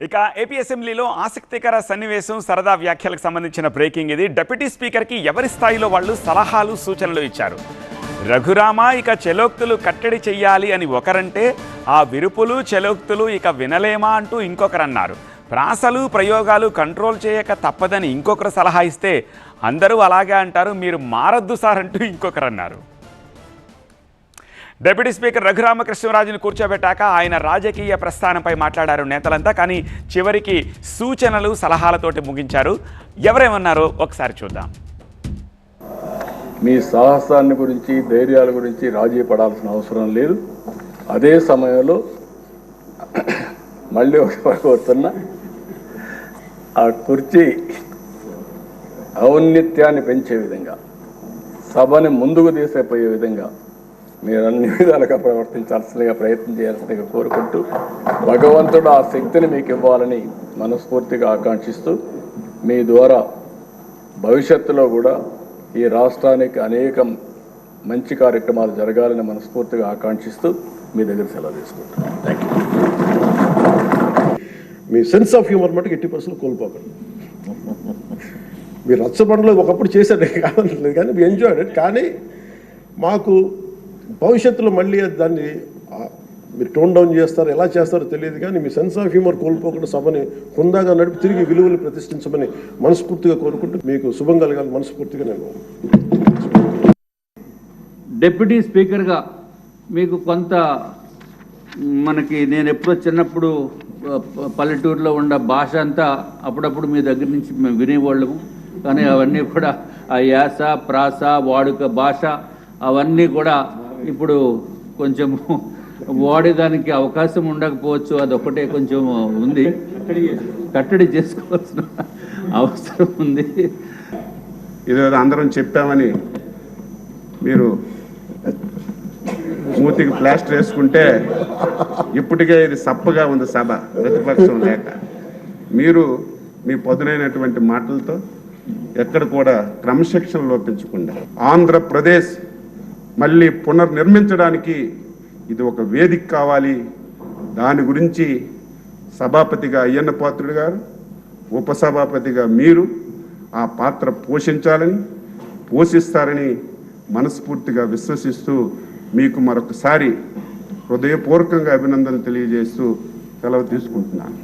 ఇక ఏపీ అసెంబ్లీలో ఆసక్తికర సన్నివేశం సరదా వ్యాఖ్యలకు సంబంధించిన బ్రేకింగ్ ఇది. డిప్యూటీ స్పీకర్కి ఎవరి స్థాయిలో వాళ్ళు సలహాలు సూచనలు ఇచ్చారు. రఘురామ ఇక చెలోక్తులు కట్టడి చెయ్యాలి అని ఒకరంటే, ఆ విరుపులు చెలోక్తులు ఇక వినలేమా అంటూ ఇంకొకరన్నారు. ప్రాసలు ప్రయోగాలు కంట్రోల్ చేయక తప్పదని ఇంకొకరు సలహా ఇస్తే, అందరూ అలాగే అంటారు, మీరు మారద్దు సార్ అంటూ ఇంకొకరన్నారు. డిప్యూటీ స్పీకర్ రఘురామకృష్ణరాజును కూర్చోబెట్టాక ఆయన రాజకీయ ప్రస్థానంపై మాట్లాడారు నేతలంతా. కానీ చివరికి సూచనలు సలహాలతోటి ముగించారు. ఎవరేమన్నారో ఒకసారి చూద్దాం. మీ సాహసాన్ని గురించి ధైర్యాల గురించి రాజీ పడాల్సిన అవసరం లేదు. అదే సమయంలో మళ్ళీ కోరుతున్నా, ఆ కుర్చీ ఔన్నత్యాన్ని పెంచే విధంగా, సభని ముందుకు తీసుకుపోయే విధంగా మీరు అన్ని విధాలుగా ప్రవర్తించాల్సిందిగా ప్రయత్నం చేయాల్సిందిగా కోరుకుంటూ, భగవంతుడు ఆ శక్తిని మీకు ఇవ్వాలని మనస్ఫూర్తిగా ఆకాంక్షిస్తూ, మీ ద్వారా భవిష్యత్తులో కూడా ఈ రాష్ట్రానికి అనేక మంచి కార్యక్రమాలు జరగాలని మనస్ఫూర్తిగా ఆకాంక్షిస్తూ మీ దగ్గర సెలవు తీసుకుంటున్నాను. Thank you. Me sense of humour మటుకు 80% కోల్పోకండి. మీరు రచ్చబండలో ఒకప్పుడు చేసేది కాదనలేదు, కానీ మీ ఎంజాయ్డ్ ఇట్. కానీ మాకు భవిష్యత్తులో మళ్ళీ దాన్ని మీరు టోన్ డౌన్ చేస్తారో ఎలా చేస్తారో తెలియదు, కానీ మీ సెన్స్ ఆఫ్ హ్యూమర్ కోల్పోకుండా సభని హుందాగా నడిపి తిరిగి విలువలు ప్రతిష్ఠించమని మనస్ఫూర్తిగా కోరుకుంటూ, మీకు శుభం కలగాలి మనస్ఫూర్తిగా నేను. డిప్యూటీ స్పీకర్గా మీకు కొంత నేను ఎప్పుడో చిన్నప్పుడు పల్లెటూరులో ఉన్న భాష అంతా అప్పుడప్పుడు మీ దగ్గర నుంచి మేము వినేవాళ్ళము. కానీ అవన్నీ కూడా ఆ యాస ప్రాస వాడుక భాష అవన్నీ కూడా ఇప్పుడు కొంచెం వాడేదానికి అవకాశం ఉండకపోవచ్చు. అదొకటే కొంచెం ఉంది, కట్టడి చేసుకోవాల్సిన అవసరం ఉంది. ఇదేదో అందరం చెప్పామని మీరు మూతికి ప్లాస్టర్ వేసుకుంటే ఇప్పటికే ఇది సప్పగా ఉంది సభ, ప్రతిపక్షం లేక. మీరు మీ పదునైనటువంటి మాటలతో ఎక్కడ కూడా క్రమశిక్షణ లోపించకుండా ఆంధ్రప్రదేశ్ మళ్ళీ పునర్నిర్మించడానికి ఇది ఒక వేదిక కావాలి. దాని గురించి సభాపతిగా అయ్యన్న పాత్రుడు గారు, ఉపసభాపతిగా మీరు ఆ పాత్ర పోషిస్తారని మనస్ఫూర్తిగా విశ్వసిస్తూ మీకు మరొకసారి హృదయపూర్వకంగా అభినందనలు తెలియజేస్తూ సెలవు తీసుకుంటున్నాను.